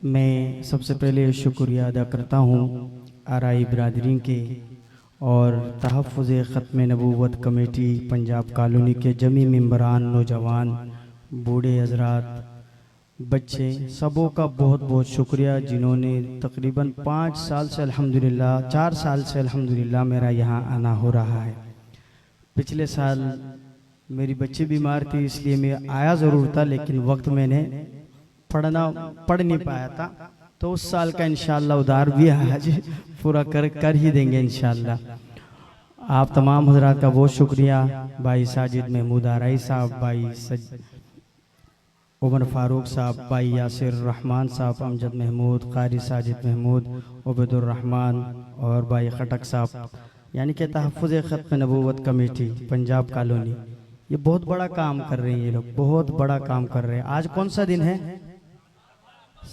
मैं सबसे पहले शुक्रिया अदा करता हूँ आरआई बिरादरी के और तहफ़्फ़ुज़ ख़त्म नबूवत कमेटी पंजाब कॉलोनी के जमी मेंबरान, नौजवान, बूढ़े हजरात, बच्चे, सबों का बहुत बहुत शुक्रिया जिन्होंने तकरीबन 5 साल से अल्हम्दुलिल्लाह 4 साल से अल्हम्दुलिल्लाह मेरा यहाँ आना हो रहा है। पिछले साल मेरी बच्ची बीमार थी इसलिए मैं आया ज़रूर था, लेकिन वक्त मैंने पढ़ नहीं पाया था, तो उस साल का इंशाअल्लाह उधार भी आज पूरा कर ही देंगे इंशाअल्लाह। आप तमाम हजरात का बहुत शुक्रिया। भाई साजिद महमूद आरआई साहब, भाई उमर फारूक साहब, भाई यासिर रहमान साहब, अमजद महमूद, कारी साजिद महमूद, उबैदुर रहमान और भाई खटक साहब, यानी कि तहफ़्फ़ुज़ ख़त्म नबूवत कमेटी पंजाब कॉलोनी, ये बहुत बड़ा काम कर रहे हैं। ये लोग बहुत बड़ा काम कर रहे हैं। आज कौन सा दिन है?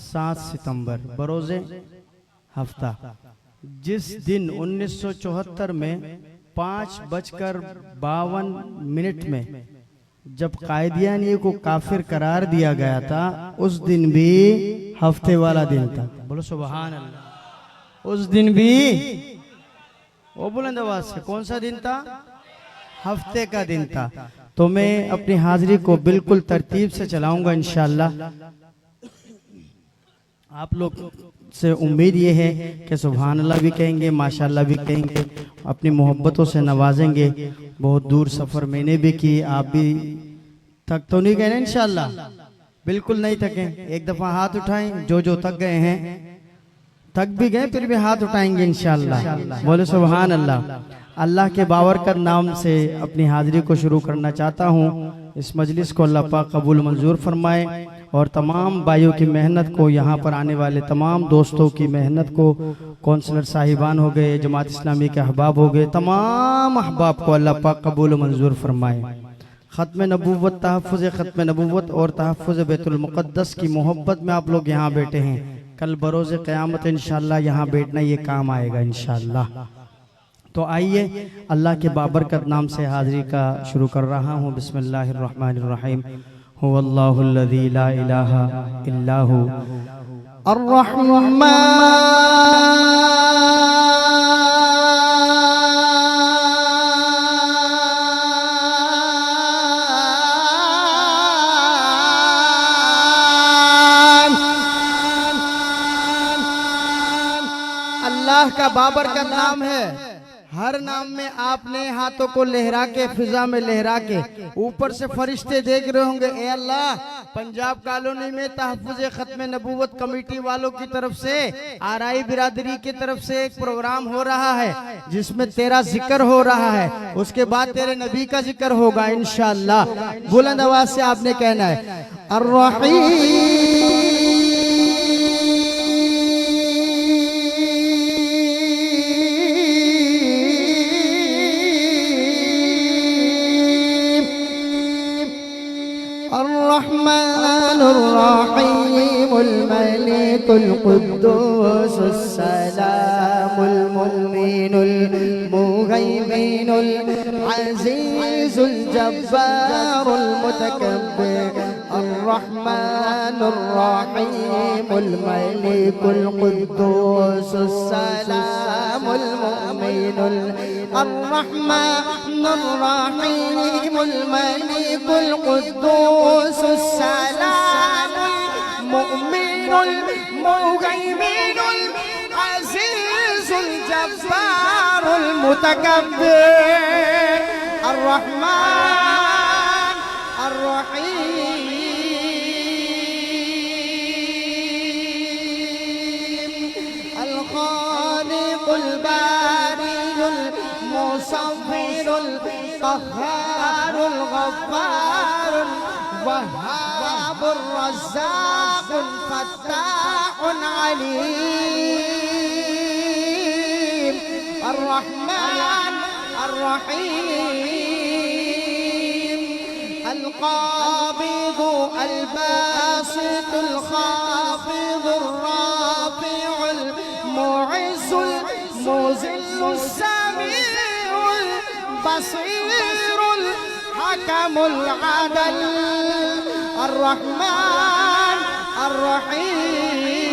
7 सितंबर, बरोज़े हफ्ता, जिस दिन 1974 में 5:52 में जब कायदियानी को काफिर करार दिया गया था, उस दिन भी हफ्ते वाला दिन था। बोलो सुभान अल्लाह। उस दिन भी वो बुलंद आवाज से, कौन सा दिन था? हफ्ते का दिन था। तो मैं अपनी हाजिरी को बिल्कुल तरतीब से चलाऊंगा इंशाअल्लाह। आप लोग से उम्मीद ये है कि सुभान अल्लाह भी कहेंगे, माशाअल्लाह भी कहेंगे, अपनी मोहब्बतों से नवाजेंगे। बहुत दूर सफ़र मैंने भी की, आप भी थक तो नहीं गए ना? इंशाअल्लाह बिल्कुल नहीं थके। एक दफ़ा हाथ उठाएं जो थक गए हैं, थक भी गए फिर भी हाथ उठाएंगे इंशाअल्लाह। बोले सुभान अल्लाह। अल्लाह के बावरकत नाम से अपनी हाजिरी को शुरू करना चाहता हूँ। इस मजलिस को अल्लाह पाक कबूल मंजूर फरमाए और तमाम भाइयों की मेहनत को, यहाँ पर आने वाले तमाम दोस्तों की मेहनत को, कौंसलर साहिबान हो गए, जमात इस्लामी के अहबाब हो गए, तमाम अहबाब को अल्लाह पाक कबूल मंजूर फरमाए। ख़त्म नबूवत, तहफ़्फ़ुज़ ख़त्म नबूवत और तहफ़्फ़ुज़ बैतुल मुक़द्दस की मोहब्बत में आप लोग यहाँ बैठे हैं। कल बरोज़ क़यामत इंशाअल्लाह यहाँ बैठना ये काम आएगा इंशाअल्लाह। तो आइए अल्लाह के बाबरकत नाम से हाजिरी का शुरू कर रहा हूँ। बिस्मिल्लाहिर्रहमानिर्रहीम। हुवल्लाहुल्लज़ी ला इलाहा इल्ला हु अर्रहमान। अल्लाह का बाबरकत नाम है। हर नाम में आपने हाथों को लहरा के, फिजा में लहरा के, ऊपर से फरिश्ते देख रहे होंगे, ए अल्लाह, पंजाब कॉलोनी में तहफ़्फ़ुज़ ख़त्म नबूवत कमेटी वालों की तरफ से, आरआई बिरादरी की तरफ से एक प्रोग्राम हो रहा है जिसमें तेरा जिक्र हो रहा है, उसके बाद तेरे नबी का जिक्र होगा इंशाअल्लाह। बुलंद आवाज से आपने कहना है अर्रहीम। अर्रहमानुर रहीमुल मलिकुल कुद्दूस सलामुल मुमिनुल मुहैमिनुल अज़ीज़ुल जब्बारुल मुतकब्बिर। अर्रहमानुर रहीमुल मलिकुल कुद्दूस सलामुल मुमिनुल अर्रहमानुर रहीमुल मलिकुल कुद्दूस सलामुल मुमिनुल मुहैमिनुल अज़ीज़ुल जब्बारुल मुतकब्बिर। अर्रहमान अर्रहीम अल खालिकुल बारिउल मुसव्विरुल क़ह्हारुल गफ़्फ़ारुल वहाबुर रज़्ज़ाक़ुल फ़त्ताहुल अलीम। अर्रहमान अर्रहीम अल क़ाबिदु अल बासितुल ख़ाफ़िदुर राफ़िउल मुइज़्ज़ुल मुज़िल्लुस समीउल बसीरुल हकमुल अदल। अर्रहमान अर्रहीम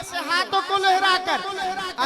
ऐसे हाथों को लहराकर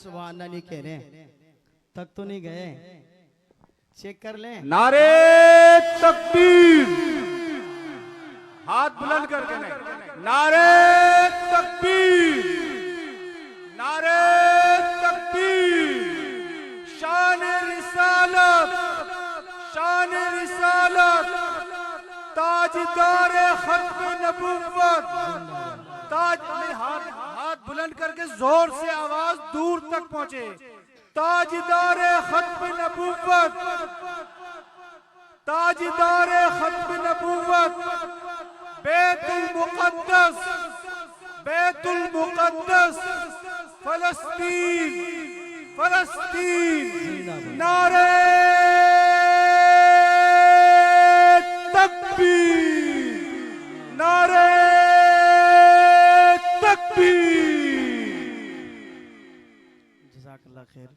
सुभान अल्लाह नहीं कह रहे हैं, तक तो नहीं गए, चेक कर लें। नारे तकबीर, हाथ बुलंद करके नहीं, नारे तकबीर, नारे तकबीर, शान रिसालत, शान रिसालत, ताजदार खत्म नबुव्वत, ताज में हाथ बुलंद करके जोर से आवाज दूर तक पहुंचे। ताजदार खत्म नबुव्वत, ताजदार खत्म नबुव्वत, बैतुल मुक़द्दस, बैतुल मुक़द्दस, फलस्तीन, फलस्तीन, नारे तकबीर, नारे जज़ाकल्लाह खैर।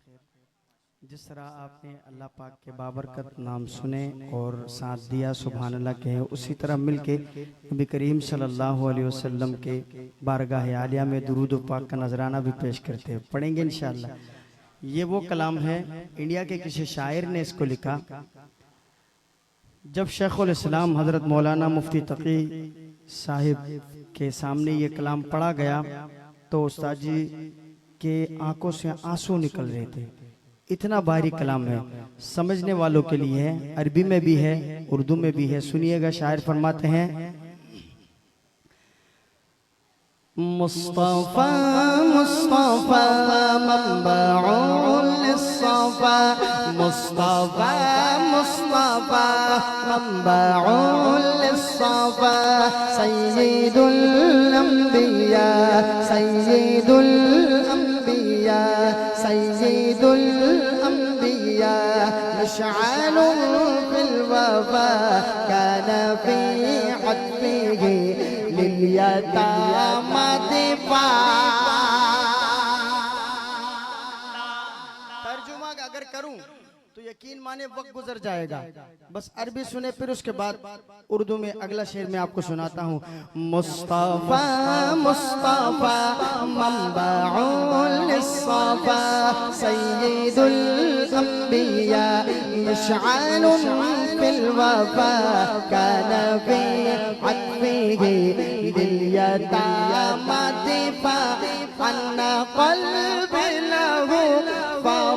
जिस तरह आपने अल्लाह पाक के बाबरकत नाम सुने और साथ दिया सुभान अल्लाह कहे, उसी तरह मिलके नबी करीम सल्लल्लाहु अलैहि वसल्लम के बारगाह आलिया में दुरूद पाक का नजराना भी पेश करते हैं, पढ़ेंगे इंशाअल्लाह। ये वो कलाम है, इंडिया के किसी शायर ने इसको लिखा। जब शेखुल इस्लाम हजरत मौलाना मुफ्ती तकी साहिब के सामने ये कलाम पढ़ा गया तो उस्ताद जी के आंखों से आंसू निकल रहे थे। इतना भारी कलाम है, समझने वालों के लिए है, अरबी में भी है, उर्दू में भी है। सुनिएगा, शायर फरमाते हैं, मुस्तफा मुस्तफा मंबउल लिस्सफा, मुस्तफा मुस्तफा मंबउल लिस्सफा, सय्यिदुल अंबिया, सय्यिदुल अंबिया, सय्यिदुल अंबिया, मशअलुन फिल वफा, काना फी अत्फिही लिलयतामा दिफा। तर्जुमा अगर करूं तो यकीन माने वक्त गुजर जाएगा, बस अरबी सुने फिर उसके बाद उर्दू में अगला शेर मैं आपको सुनाता हूँ। मुस्तफा मुस्तफा मंबउल लिस्सफा, सय्यिदुल अंबिया, मशअलुन फिल वफा, काना फी अत्फिही लिलयतामा दिफा, अन्ना क़ल्बी लहू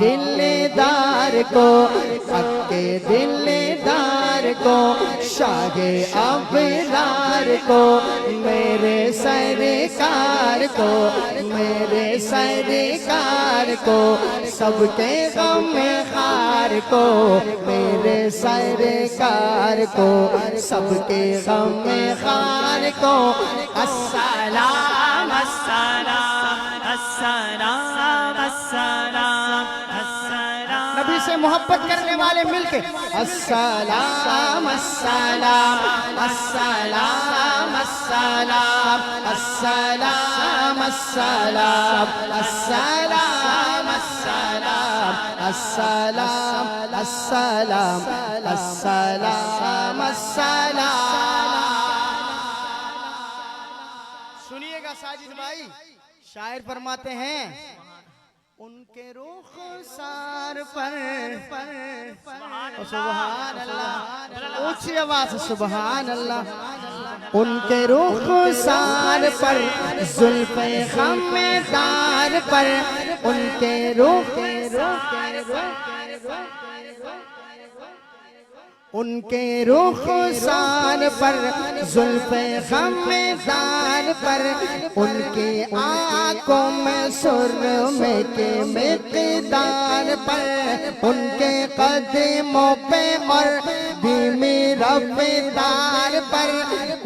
दिलदार को हक दिलदार को शाहे अबरार को मेरे सरकार को मेरे सरकार को सबके गम खार को मेरे सरकार को सबके गम खार को अस्सलाम अस्सलाम अस्सलाम अस्सलाम अस्सलाम नबी से मोहब्बत करने वाले मिलके अस्सलाम अस्सलाम अस्सलाम अस्सलाम अस्सलाम अस्सलाम अस्सलाम अस्सलाम अस्सलाम अस्सलाम अस्सलाम। सुनिएगा साजिद भाई, शायर फरमाते हैं उनके रुखसार पर सुभान अल्लाह, ऊंची आवाज सुभान अल्लाह। उनके रुखसार पर जुल्फ़े ख़मेदार पर उनके उनके रुखसार पर जुल्फ़े ख़मेदार पर उनकी आँखों में सुरमे के मिक़दार पर उनके कदमों पे और धीमी रफ़्तार पर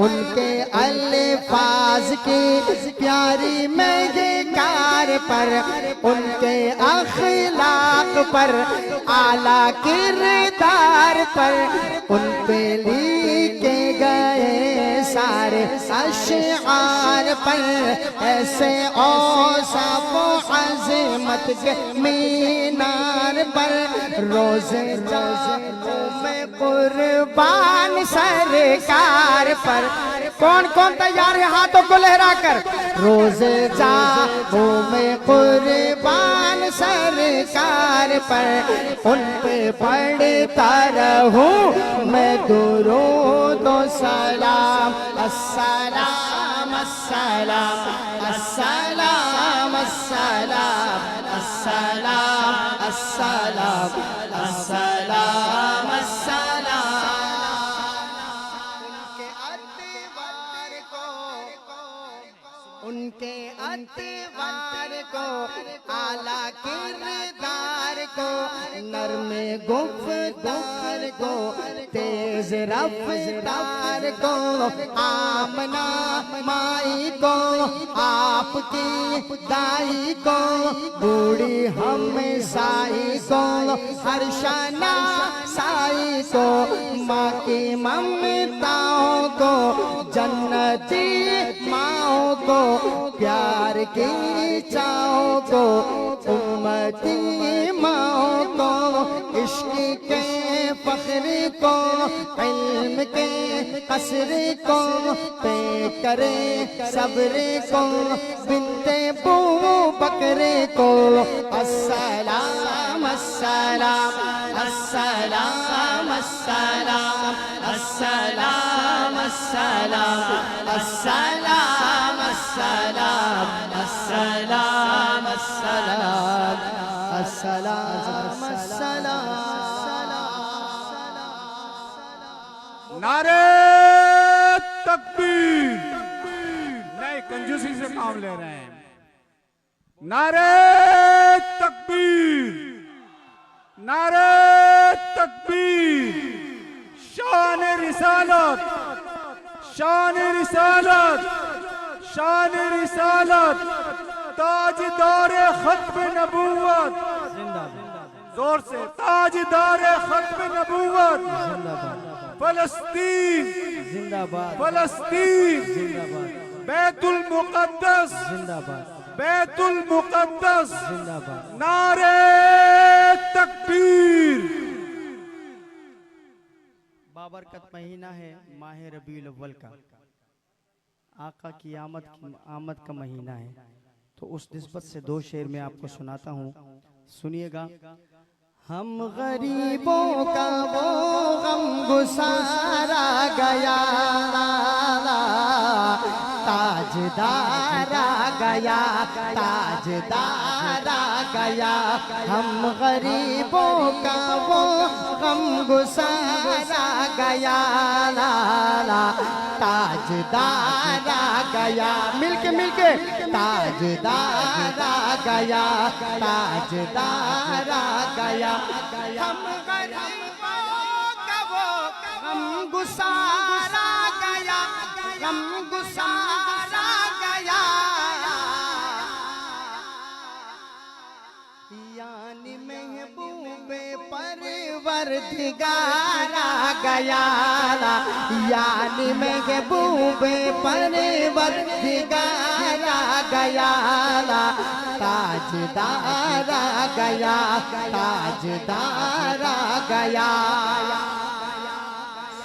उनके अल्फाज की प्यारी महकार पर उनके अखलाक पर आला किरदार पर उन पे लिखे गए सारे अशआर पर ऐसे औसाफ अज़मत के मीनार पर रोज़े में कुर्बान सरकार पर कौन कौन तैयार है हाथों को लहरा कर रोज़े जाओ में कुर्बान सरकार पर उन पे पढ़ता रहूं मैं दुरूद व सलाम अस्सलाम अस्सलाम अस्सलाम अस्सलाम अस्सलाम अस्सलाम अस्सलाम अस्सलाम। उनके अतवार को आला किरदार को नर्म गुफ्तार को तेज रफ्तार को आमना माई को आपकी दाई को बूढ़ी हम साई को हर्षना साई को माँ की ममताओं को जन्नती माओ को प्यार की चाओ को उम्मती माओ को इश्क के फख्र को इल्म के कसर को पे करे सब्र को बिनते बू बकरे को अस्सलाम अस्सलाम अस्सलाम अस्सलाम अस्सलाम अस्सलाम अस्सलाम अस्सलाम अस्सलाम अस्सलाम अस्सलाम अस्सलाम। नारे तकबीर, नए कंजूसी से काम ले रहे हैं। नारे तकबीर, नारे तकबीर। शान रिसालत, शान रिसालत, शान रिसालत, ताज ताजदार खत्म नबूवत, जोर से, ताजदार खत्म नबूवत, फलस्तीन जिंदाबाद, फलस्तीन, जिंदाबाद, बैतुल मुकद्दस, जिंदाबाद, बैतुल मुकद्दस, जिंदाबाद। नारे तकबीर। बाबरकत महीना है माह रबीउल अव्वल का, आका की आमद का महीना है, तो उस निस्बत से दो शेर में आपको सुनाता हूँ, सुनिएगा। हम गरीबों का वो गम गुसारा गया, ताजदारा गया, ताजदारा गया। हम गरीबों का वो गम गुसारा गया, ताजदारा गया। मिलके मिलके, ताजदारा गया, ताजदारा गया। हम गरीबों का वो गम गुसारा गया, गम गुसारा गया। यानी महबूबे परवरदिगारा गया, यानी महबूबे परवरदिगारा गया, ताजदारा गया, ताजदारा गया।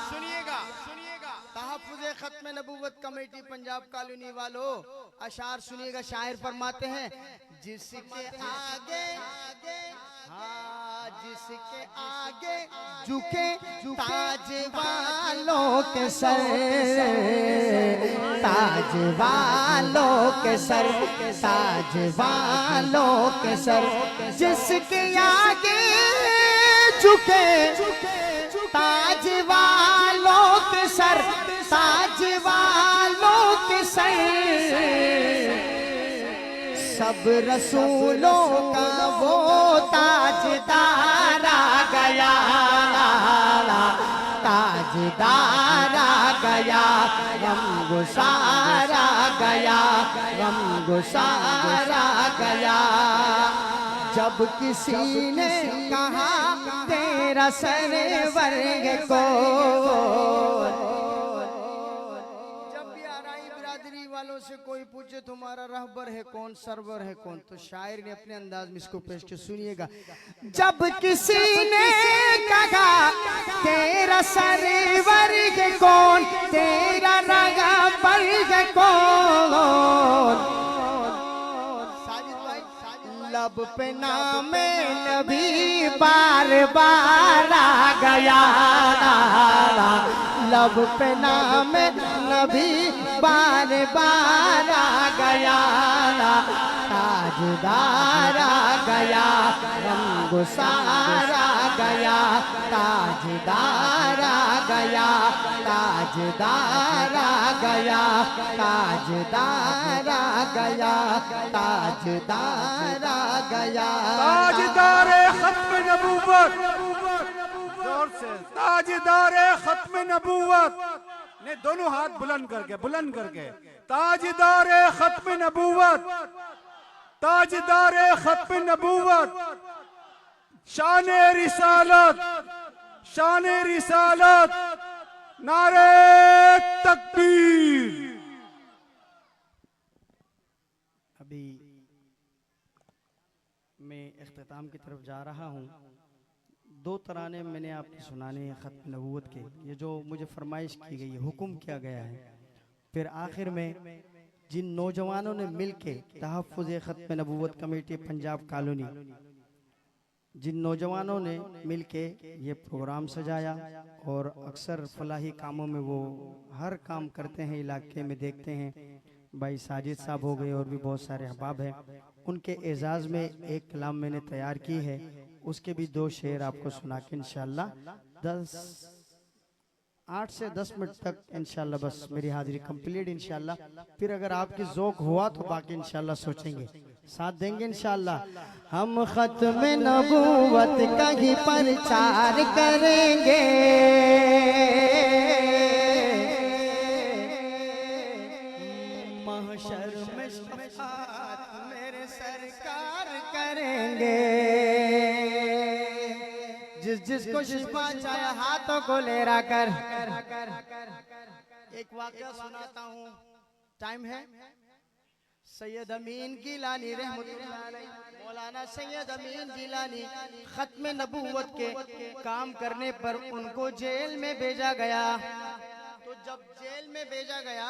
सुनिएगा, सुनिएगा, तहफ़्फ़ुज़े खत्म नबूवत कमेटी पंजाब कॉलोनी वालों, अशार सुनिएगा। शायर फरमाते हैं, जिसके आगे, हाँ जिसके आगे झुके ताज वालों के सर, ताज वालों के सर, ताज वालों के सर। जिसके आगे झुके ताज वालों के सर, ताज वालों के सर। सब रसूलों का वो ताजदारा गया, ताजदारा गया। गम गुसारा गया, गम गुसारा गया। जब किसी ने कहा तेरा सरवर को, वालों से कोई पूछे तुम्हारा रहबर है कौन, सरवर है कौन, तो शायर ने अपने अंदाज में इसको पेश किया, सुनिएगा। जब किसी ने कहा तेरा सरवर है कौन, तेरा रहबर है कौन, लब पे नामे नबी बार बार आ गया, लब पे नामे नबी बार बार आ गया, ताजदार आ गया, गम गुसार आ गया, ताजदार आ गया, ताजदार आ गया, ताजदार आ गया, ताजदार आ गया। ताजदारे खत्म नबूवत, जोर से, ताजदारे खत्म नबूवत ने दोनों हाथ बुलंद करके, बुलंद करके, ताजदारे खत्म नबूवत, ताजदारे खत्म नबूवत, शाने रिसालत, शाने रिसालत, नारे तकबीर। अभी मैं इख्तिताम की तरफ जा रहा हूँ। दो तराने मैंने आपको सुनाने हैं खत्म नबूवत के, ये जो मुझे फरमाइश की गई है, हुक्म किया गया है। फिर आखिर में जिन नौजवानों ने मिलके तहफ़्फ़ुज़े खत्म नबूवत कमेटी पंजाब कॉलोनी, जिन नौजवानों ने मिलके ये प्रोग्राम सजाया और अक्सर फलाही कामों में वो हर काम करते हैं, इलाके में देखते हैं, भाई साजिद साहब हो गए और भी बहुत सारे अहबाब हैं, उनके एजाज़ में एक कलाम मैंने तैयार की है, उसके भी दो शेर आपको सुना के इंशाल्लाह 8 से 10 मिनट तक इंशाल्लाह बस मेरी हाजिरी कंप्लीट इंशाल्लाह। फिर अगर आपकी ज़ौक़ हुआ तो बाकी इंशाल्लाह सोचेंगे, साथ देंगे इंशाल्लाह। हम खत्म नबूवत का ही प्रचार करेंगे, महशर में शफ़ाअत मेरे से जिसको शिफा चाहे हाथों को लेरा कर। एक वाकया सुनाता हूँ, टाइम है। सैयद अमीन गिलानी रहमतुल्लाह अलैह, मौलाना सैयद अमीन गिलानी खत्म नबूवत के काम करने पर उनको जेल में भेजा गया। तो जब जेल में भेजा गया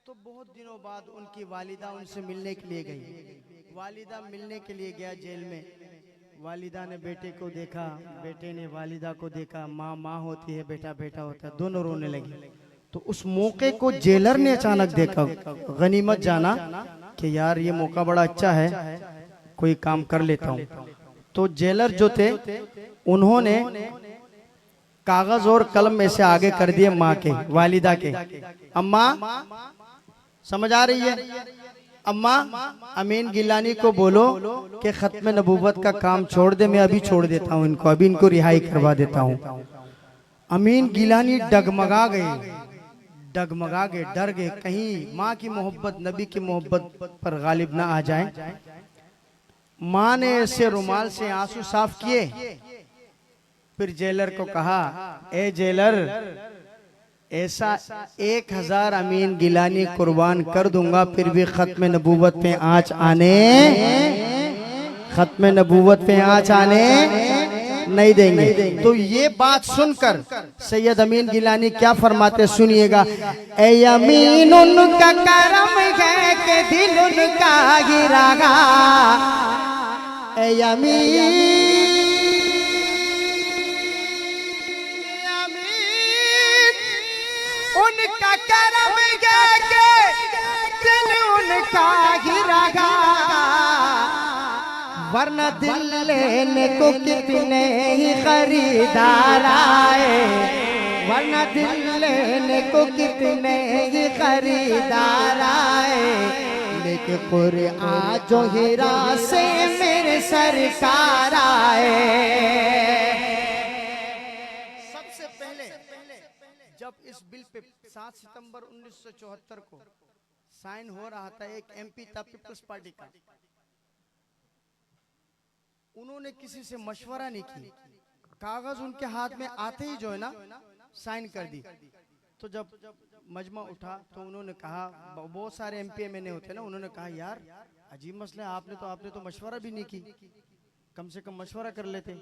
तो बहुत दिनों बाद उनकी वालिदा उनसे मिलने के लिए गई। वालिदा मिलने के लिए गया जेल में। वालिदा ने बेटे को देखा, बेटे ने वालिदा को देखा। माँ माँ होती है, बेटा बेटा होता है, दोनों रोने लगे। तो उस मौके को जेलर ने अचानक देखा, गनीमत जाना कि यार ये मौका बड़ा अच्छा है, कोई काम कर लेता हूँ। तो जेलर जो थे उन्होंने कागज और कलम में से आगे कर दिए माँ के, वालिदा के। अम्मा, समझ आ रही है? अम्मा, अमीन गिलानी को बोलो कि खत्म नबूवत का काम छोड़ दे, मैं अभी छोड़ देता हूँ इनको, अभी इनको रिहाई करवा देता हूँ। अमीन गिलानी डगमगा गए, डर गए, कहीं माँ की मोहब्बत, नबी की मोहब्बत पर गालिब ना आ जाए। माँ ने ऐसे रुमाल से आंसू साफ किए, फिर जेलर को कहा, ए जेलर, ऐसा 1000 अमीन गिलानी कुर्बान कर दूंगा, फिर भी खत्म नबूवत पे आँच आने नहीं देंगे। तो ये बात सुनकर सैयद अमीन गिलानी क्या फरमाते, सुनिएगा। ए अमीन उनका करम है कि दिल उनका गिरागा, ए अमीन उनका करम है कि दिल उनका गिरागा, वरना दिल लेने को कितने ही खरीदार आए, वरना दिल लेने को कितने ही खरीदार आए, लेकिन कुरआन जो हीरा से मेरे सरकार आए। सबसे पहले जब इस बिल पे 7 सितंबर 1974 को साइन हो रहा था, एक MP था पीपल्स पार्टी का, उन्होंने किसी से मशवरा नहीं की, कागज उनके हाथ में आते ही जो है ना साइन कर दी। तो जब मजमा उठा तो उन्होंने कहा, बहुत सारे MP MNA होते ना, उन्होंने कहा यार अजीब मसला है, आपने तो मशवरा भी नहीं की, कम से कम मशवरा कर लेते।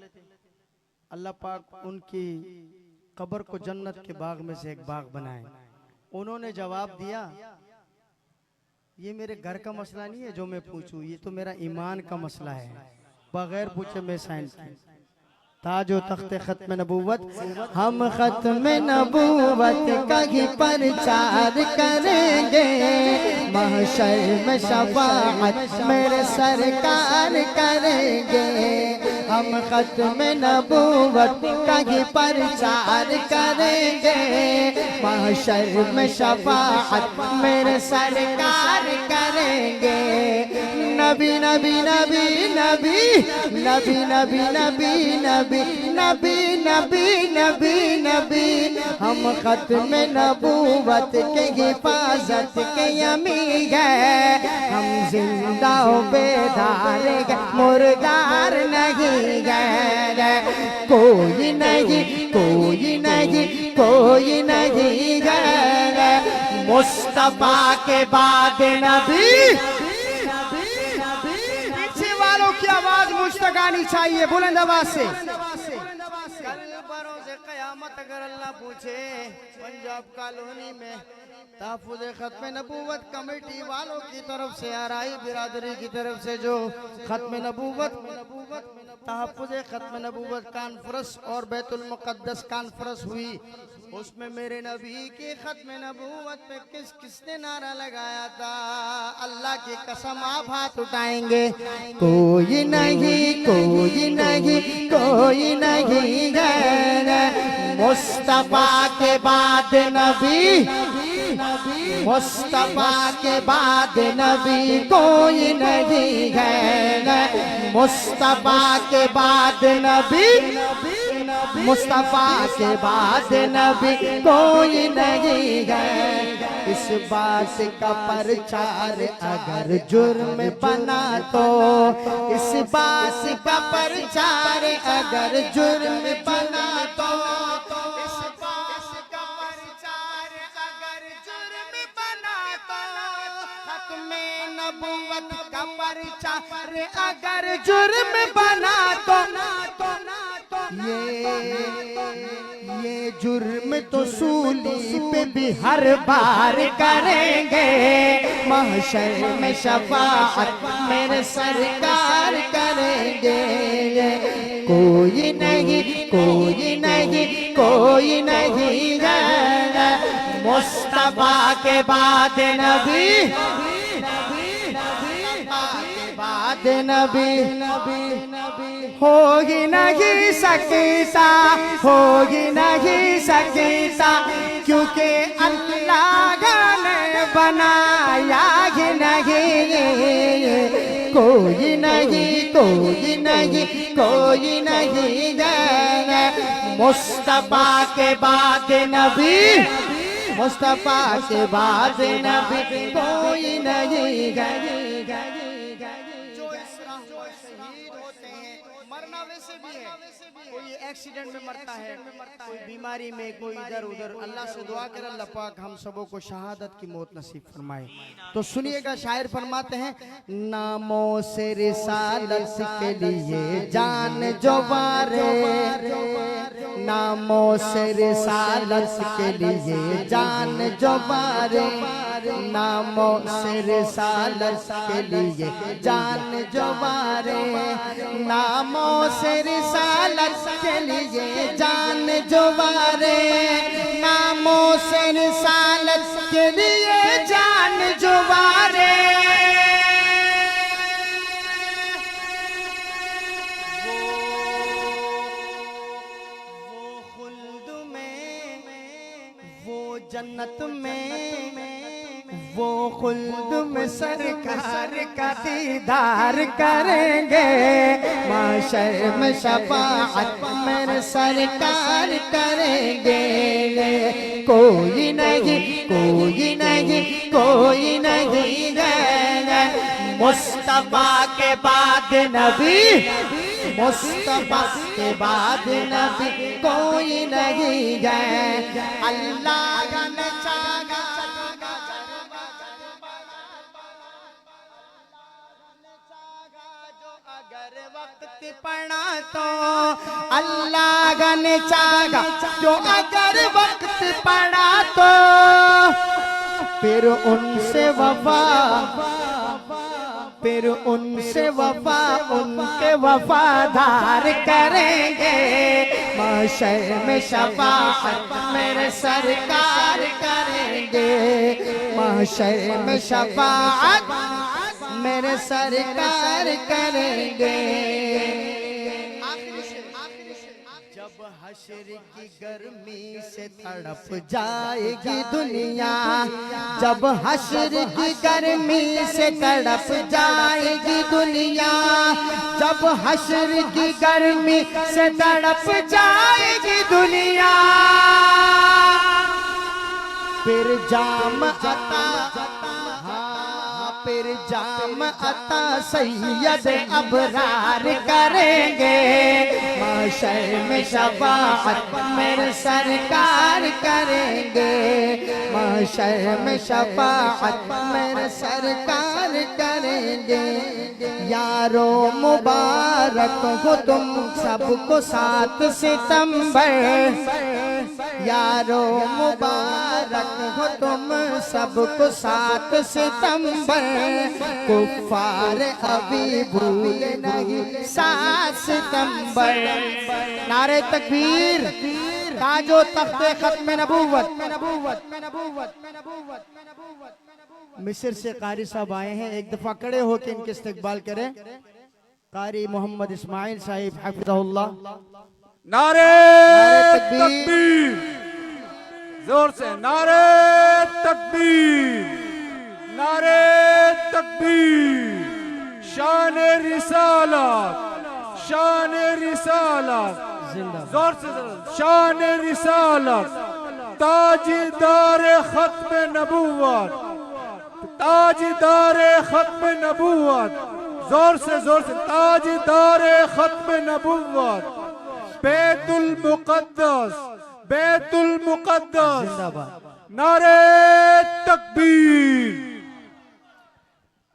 अल्लाह पाक उनकी कब्र को जन्नत के बाग में से एक बाग बनाए। उन्होंने जवाब दिया, ये मेरे घर का मसला नहीं है जो मैं पूछूं, ये तो मेरा ईमान का मसला है, बगैर पूछे मैं साइन की। ताजो तख्ते खत्म नबूवत, हम खत्म नबूवत का ही प्रचार करेंगे, महशर में शफाअत मेरे सरकार करेंगे, हम खत्म नबूवत का ही प्रचार करेंगे, महशर में शफाअत मेरे सरकार करेंगे। नबी नबी नबी नबी नबी नबी नबी नबी नबी नबी नबी नबी, हम खत्म नबूवत के हिफाजत के यमी गए, हम जिंदा बेदार गए, मुर्दार नहीं गए, कोई नहीं कोई नहीं कोई नहीं गए, मुस्तफा के बाद नबी। की आवाज मुझ तक आनी चाहिए, बुलंद आवाज से। कल बरोज़े क़यामत अगर अल्लाह पूछे, पंजाब कॉलोनी में तहफ़्फ़ुज़ ख़त्म नबूवत कमेटी वालों की तरफ से, आराई बिरादरी की तरफ से जो ख़त्म नबूवत तहफ़्फ़ुज़ ख़त्म नबूवत कॉन्फ्रेंस और बैतुल मुक़द्दस कॉन्फ्रेंस हुई, उसमें मेरे नबी की ख़त्म नबूवत पे किसने नारा लगाया था? अल्लाह की कसम आप हाथ उठाएंगे, कोई नहीं कोई नहीं कोई नहीं है, मुस्तफा के बाद नबी, मुस्तफा के बाद नबी कोई नहीं है, मुस्तफा के बाद नबी, मुस्तफा के बाद नबी कोई नहीं है। इस बात का प्रचार अगर जुर्म बना तो, इस बात का प्रचार अगर जुर्म बना तो, इस बात का प्रचार अगर जुर्म बना तो, हक में नबूवत का प्रचार अगर जुर्म बना तो, ये जुर्म तो सूली पे भी हर बार करेंगे। महशर में शफाअत मेरे सरकार करेंगे। कोई नहीं कोई नहीं कोई नहीं है मुस्तफा के बाद नबी, बाद नबी हो ही नहीं सकता, हो ही नहीं सकता, क्योंकि अल्लाह ने बनाया ही नहीं। कोई नहीं कोई नहीं कोई नहीं है मुस्तफा के बाद नबी, मुस्तफा के बाद नबी कोई नहीं है। मरना वैसे भी है, कोई एक्सीडेंट में मरता है, कोई बीमारी में, कोई इधर उधर। अल्लाह से दुआ कर अल्लाह पाक हम सबों को शहादत की मौत नसीब फरमाए। तो सुनिएगा, शायर फरमाते हैं, नामों से रिसालत के लिए जान जो वारे, नामों से रिसालत के लिए जान जो वारे, नामों से रिसालत के लिए जान जो वारे, नामों से रिसालत के लिए जान जो वारे, नामों से रिसालत के लिए जान जो वारे। वो खुल्द में, वो जन्नत में, वो खुल्द में सरकार का दीदार करेंगे। माशर में शफाअत मेरे सरकार करेंगे। कोई नहीं कोई नहीं कोई नहीं है मुस्तफा के बाद नबी, मुस्तफा के बाद नबी कोई नहीं है। अल्लाह ने चाहा अगर वक्त पड़ा तो, अल्लाह ने चाहा जो अगर वक्त पड़ा तो, फिर उनसे वफा, फिर उनसे वफा उनके वफादार करेंगे। महशर में शफाअत मेरे सरकार करेंगे। महशर में शफाअत मेरे सरकार करेंगे। जब हश्र की गर्मी से तड़प जाएगी दुनिया, जब हश्र की गर्मी से तड़प जाएगी दुनिया, जब हश्र की गर्मी से तड़प जाएगी दुनिया, फिर जाम अता, फिर जाम अता सैयद अबरार करेंगे। महशर में शफाअत मेरे सरकार करेंगे। महशर में शफाअत मेरे सरकार करेंगे। यारो मुबारक हो तुम सबको 7 सितंबर, यारो मुबारक हो तुम सबको 7 सितंबर। कुफ्फार अभी भूल नहीं 7 सितंबर। नारे तकबीर, ताजो तख्ते खत्म नबूवत। मिस्र से कारी साहब आए हैं, एक दफा खड़े होकर इनके इस्तकबाल करें। कारी मोहम्मद इस्माइल साहिब हफिज़हुल्लाह। नारे तकबीर, जोर से नारे तकबीर, नारे तकबीर। शान रिसालत, शान रिसालत जोर से शान रिसालत ताजदार खत्म नबूवत, ताजदार खत्म नबूवत, जोर से ताजदार खत्म नबूवत, बैतुल मुकद्दस, बैतुल मुकद्दस, नारे तकबीर।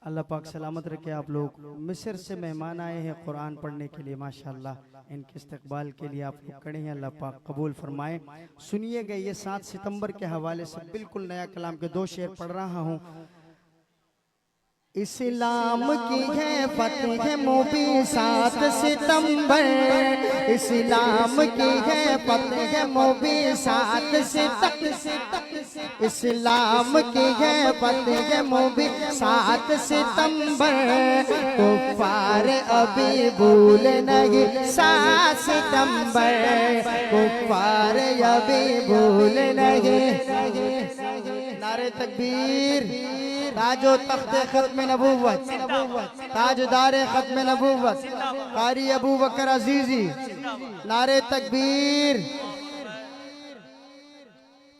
अल्लाह पाक सलामत रखे। आप लोग मिस्र से मेहमान आए हैं कुरान पढ़ने के लिए, माशाल्लाह इनके इस्तकबाल के लिए आप लोग खड़े हैं। अल्लाह पाक कबूल फरमाए। सुनिएगा, ये 7 सितंबर के हवाले से बिल्कुल नया कलाम के 2 शेर पढ़ रहा हूँ। इस्लाम की है फतह मुबीन 7 सितंबर, इस्लाम की है फतह मुबीन 7 सितंबर, इस्लाम की है फतह मुबीन 7 सितंबर, कुफ्फार अभी भूल नहीं 7 सितंबर, कुफ्फार अभी भूल नहीं। नारे तकबीर। ताजो तख्ते खत्म नबूवत, ताजदार खत्म नबूवत कारी अबू बकर अजीजी, नारे तकबीर।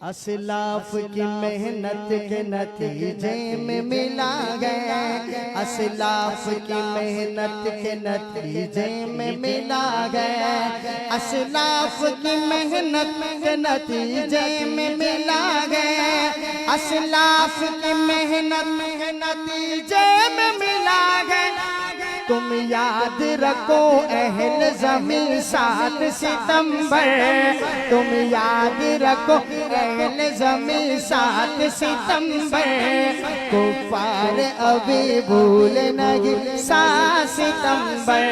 असलाफ की मेहनत के नतीजे में मिला गया, असलाफ की मेहनत के नतीजे में मिला गया, असलाफ की मेहनत के नतीजे में मिला गया, असलाफ की मेहनत के नतीजे में मिला गया। तुम याद रखो अहल ज़मीन 7 सितंबर, तुम याद रखो अहल ज़मीन 7 सितंबर, कुफ्फार अभी भूल नहीं 7 सितंबर,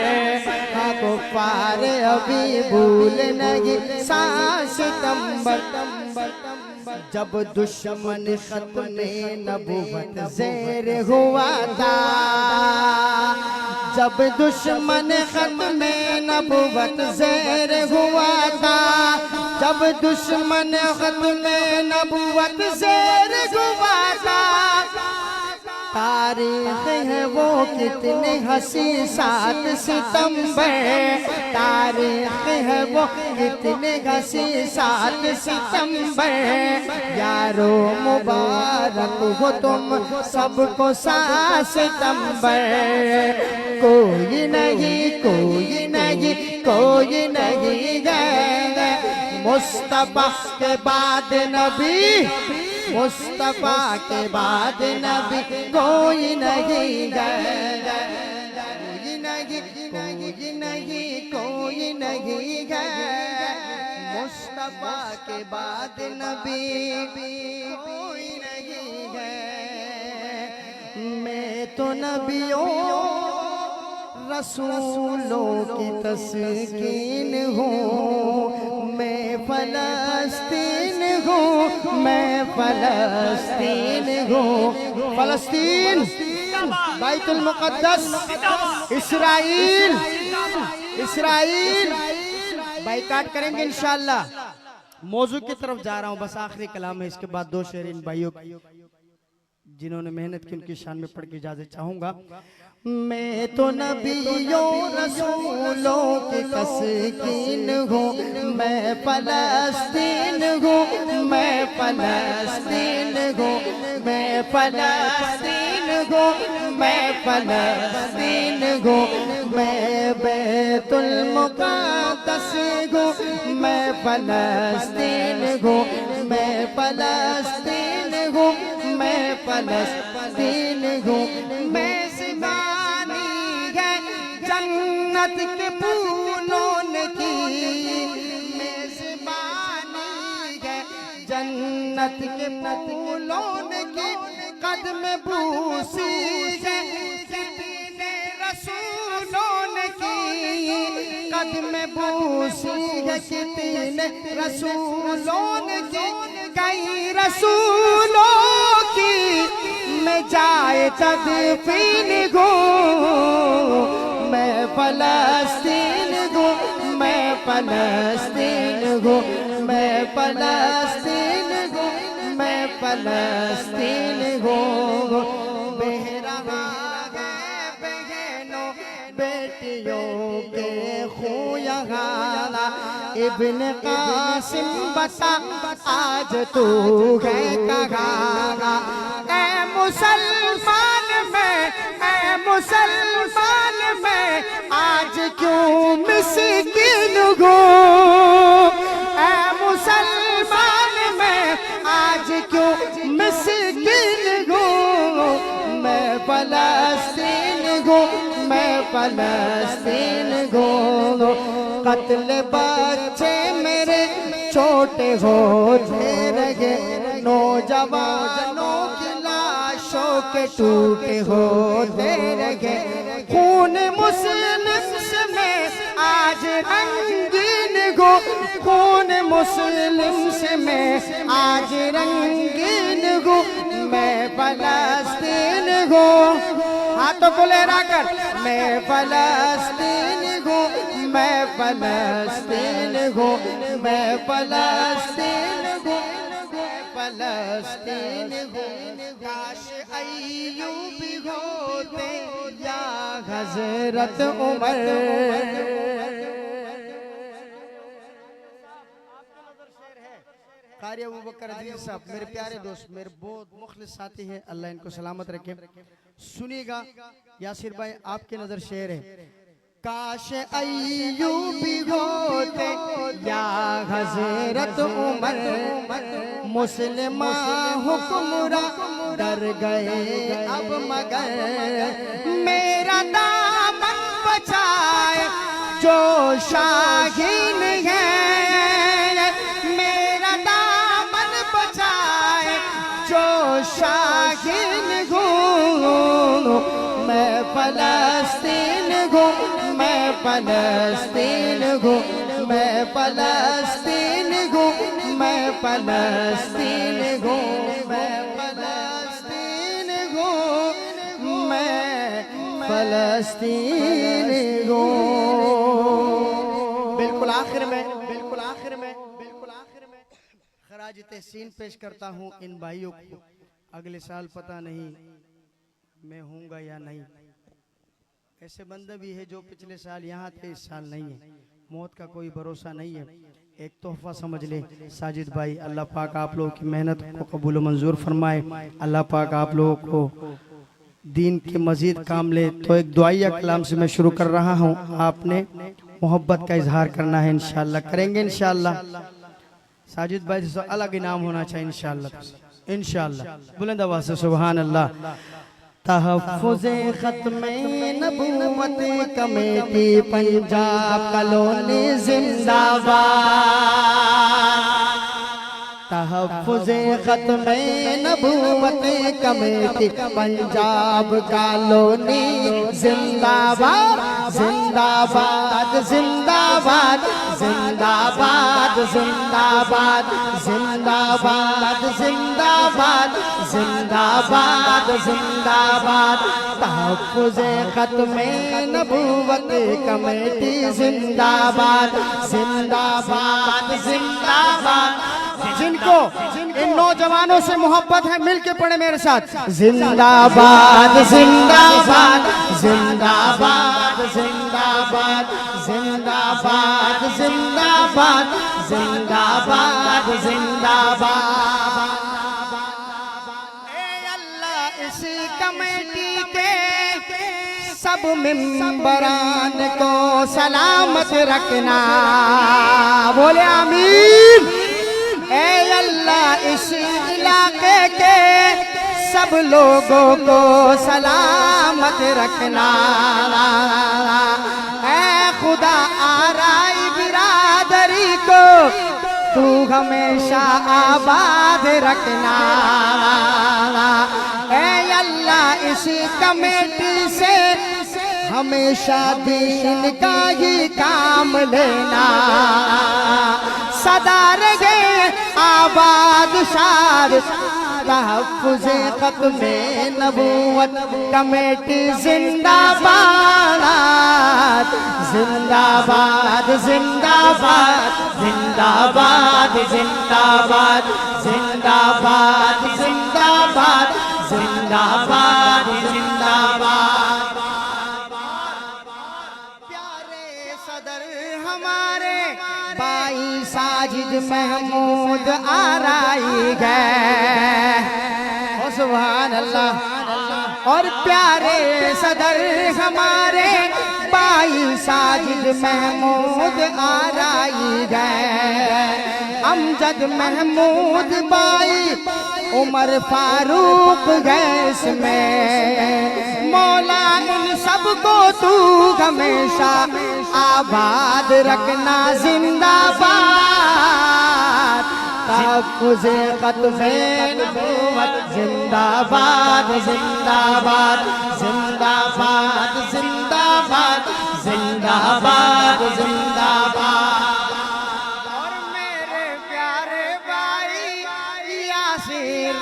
हाँ कुफ्फार अभी भूल नहीं 7 सितंबर। जब दुश्मन खत्म नबूवत ज़ेर हुआ था, जब दुश्मन खत्म नबूवत ज़ेर हुआ था, जब दुश्मन खत्म नबूवत ज़ेर हुआ था, तारीख है वो कितने हसी 7 सितंबर, तारीख है वो कितने हसी 7 सितंबर। यारो मुबारक हो तुम सबको 7 सितंबर, कोई नहीं कोई नहीं कोई नहीं गए मुस्तफा के बाद नबी, मुस्तफा के बाद नबी कोई नहीं गए, कोई नहीं कोई नहीं कोई नहीं गए, मुस्तफा के बाद नबी कोई नहीं गए। मैं तो नबियों रसूलों की तस्कीन हूँ, मैं फलस्तीन हूँ, मैं फलस्तीन हूँ। फलस्तीन, बैतुल मुकद्दस, इस्राइल, इस्राइल बाइकाट करेंगे इंशाअल्लाह। मौजू की तरफ जा रहा हूँ, बस आखिरी कलाम है, इसके बाद 2 शेर इन भाइयों जिन्होंने मेहनत की उनकी शान में पढ़ के इजाजत चाहूंगा। मैं तो नबियों रसूलों की तस्कीन हूँ, मैं फलस्तीन हूँ, मैं फलस्तीन हूँ, मैं फलस्तीन हूँ, मैं फलस्तीन हूँ, मैं बैतुल मुक़द्दस हूँ, मैं फलस्तीन हूँ, मैं फलस्तीन हूँ, मैं फलस्तीन हूँ। मैं जन्नत के फूलों ने की मेज़बानी है, जन्नत के फूलों ने की कदम बूसी है, कितने रसूलों ने की कदम बूसी है, कितने रसूलों ने की, कई रसूलों की मैं जाए तदफीन हूँ, मैं फलस्तीन हूँ, मैं फलस्तीन हूँ, मैं फलस्तीन हूँ, मैं फलस्तीन हूँ। बह रहा है बहनों बेटियों के खून यहाँ इब्न कासिम बता आज तू है कहाँ। ऐ मुसलमान में आज क्यों मिस्कीन हूँ। ऐ मुसलमान में आज क्यों मिस्कीन हूँ। मैं फलस्तीन हूँ, मैं फलस्तीन हूँ। कत्ल बच्चे मेरे छोटे होते रहे, नौजवानों की लाशों के टूटे होते रहे। खून मुस्लिम में आज रंगीन हो, खून मुस्लिम से मैं आज रंगीन हूँ। मैं फलस्तीन हूँ, हाथों को लहरा कर मैं फलस्तीन हूँ, मैं फलस्तीन हूँ, मैं फलस्तीन हूँ, मैं फलस्तीन हूँ। काश अय्यूबी होते या हजरत उमर। कारी अबू बकर अजीज साहब मेरे प्यारे दोस्त, मेरे बहुत मुखलिस साथी हैं, अल्लाह इनको सलामत रखे। सुनिएगा यासिर भाई, आपके नजर शेर है। काश अय्यूबी होते या हजरत उमर, मुसलमा हुक्मरा डर गए अब मगर। मेरा दामन बचाए जो शाहीन है, शाहीन हूँ। मैं फलस्तीन हूँ, मैं फलस्तीन हूँ, मैं फलस्तीन हूँ, मैं फलस्तीन हूँ, मैं फलस्तीन हूँ, मैं फलस्तीन हूँ। बिल्कुल आखिर में खराज तहसीन पेश करता हूँ इन भाइयों को। अगले साल पता नहीं मैं हूँगा या नहीं। ऐसे बंदे भी है जो पिछले साल यहाँ थे, इस साल नहीं है। मौत का कोई भरोसा नहीं है। एक तोहफा समझ ले साजिद भाई। अल्लाह पाक आप लोगों की मेहनत को कबूल मंजूर फरमाए। अल्लाह पाक आप लोगों को दीन के मजीद काम ले। तो एक दुआया कलाम से मैं शुरू कर रहा हूँ। आपने मोहब्बत का इजहार करना है, इंशाअल्लाह करेंगे इंशाअल्लाह। साजिद भाई से अलग इनाम होना चाहिए इंशाअल्लाह, इंशाअल्लाह। बुलंद आवाज़ से सुभान अल्लाह। तहफ़्फ़ुज़े ख़त्मे नबूवत कमेटी पंजाब कॉलोनी जिंदाबाद। तहफ़्फ़ुज़े ख़त्मे नबूवत कमेटी पंजाब कॉलोनी जिंदाबाद, जिंदाबाद, जिंदाबाद, जिंदाबाद, जिंदाबाद, जिंदाबाद, जिंदाबाद, जिंदाबाद, जिंदाबाद। तहफ़्फ़ुज़े ख़त्मे नबूवत कमेटी जिंदाबाद, जिंदाबाद, जिंदाबाद। जिनको इन नौजवानों से मोहब्बत है मिल के पढ़े मेरे साथ। जिंदाबाद, जिंदाबाद, जिंदाबाद, जिंदाबाद, जिंदाबाद, जिंदाबाद, जिंदाबाद, जिंदाबाद। ए अल्लाह इसी कमेटी के सब मेंबरान को सलामत रखना, बोले आमीन। ऐ अल्लाह इस इलाके के सब लोगों को सलामत रखना। ऐ खुदा आराई बिरादरी को तू हमेशा आबाद रखना। ऐ अल्लाह इसी कमेटी से हमेशा दीन का ही काम लेना। सदा रहे आबाद शाद। तहफ़्फ़ुज़े ख़त्मे नबूवत कमेटी जिंदाबाद, जिंदाबाद, जिंदाबाद, जिंदाबाद, जिंदाबाद, जिंदाबाद, जिंदाबाद, जिंदाबाद, जिंदाबाद। प्यारे सदर हमारे बाई साजिद महमूद आराई गए। ओ सुभान अल्लाह। और प्यारे सदर हमारे बाई साजिद महमूद आराई गए। अमजद महमूद बाई उमर फारूक गैस में। मौला इन सबको तू हमेशा आबाद रखना जिंदाबाद। तहफ़्फ़ुज़े ख़त्मे नबूवत जिंदाबाद जिंदाबाद जिंदाबाद जिंदाबाद जिंदाबाद जिंदाबाद। और मेरे प्यारे भाई यासिर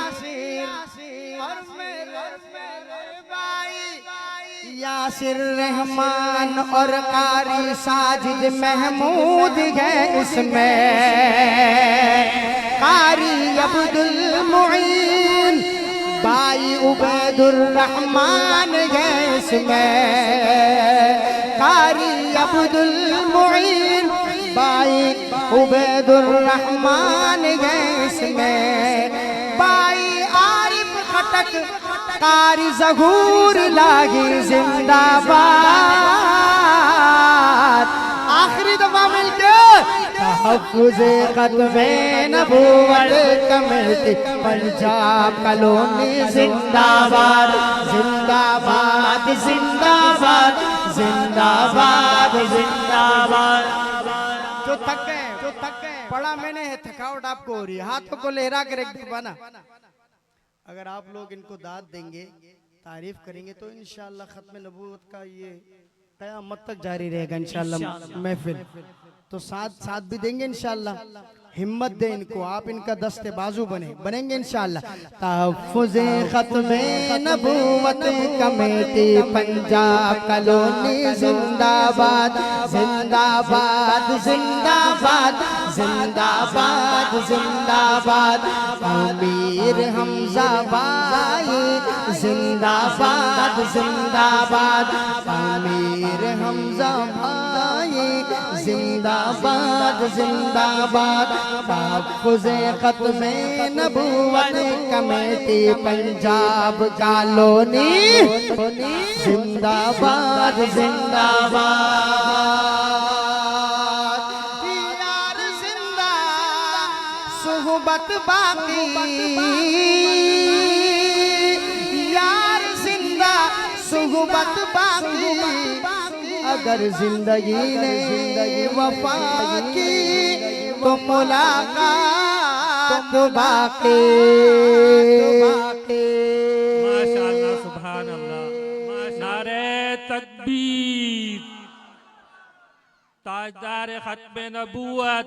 और मेरे प्यारे भाई यासिर रहमान और कारी साजिद महमूद है इसमें। कारी अब्दुल मुईन बाई उबैदुर रहमान है इसमें। कारी अब्दुल मुईन बाई उबैदुर रहमान है इसमें। बाई आरिफ खटक कारी ज़हूर लागी जिंदाबाद। आखिरी दफा मिलके तहफ़्फ़ुज़े ख़त्मे नबूवत कमेटी पंजाब कॉलोनी जिंदाबाद जिंदाबाद जिंदाबाद जिंदाबाद जिंदाबाद। जो थक गए पढ़ा मैंने है, थकावट आपको हो रही है, हाथों को लहरा कर एक दफा ना। अगर आप लोग इनको दाद देंगे, तारीफ करेंगे तो इंशाअल्लाह खत्म नबूवत का ये क़यामत तक जारी रहेगा इंशाअल्लाह महफिल। तो साथ भी देंगे इंशाअल्लाह। हिम्मत दे इनको, आप इनका दस्ते बाजू बनेंगे इंशाअल्लाह। तहफ़्फ़ुज़े ख़त्मे नबूवत कमेटी पंजाब कॉलोनी जिंदाबाद जिंदाबाद जिंदाबाद जिंदाबाद जिंदाबाद। अमीर हमज़ा बाई जिंदाबाद जिंदाबाद। अमीर हमज़ा बाई जिंदाबाद जिंदाबाद। तहफ़्फ़ुज़े ख़त्मे नबूवत कमेटी पंजाब कॉलोनी जिंदाबाद जिंदाबाद। यार जिंदा सुहबत बाकी, यार जिंदा सुहबत बाकी। अगर जिंदगी ने वफा की तो मुलाकात बाकी। माशाअल्लाह सुभान अल्लाह। नारे तकबीर। ताजदार खत्म नबूवत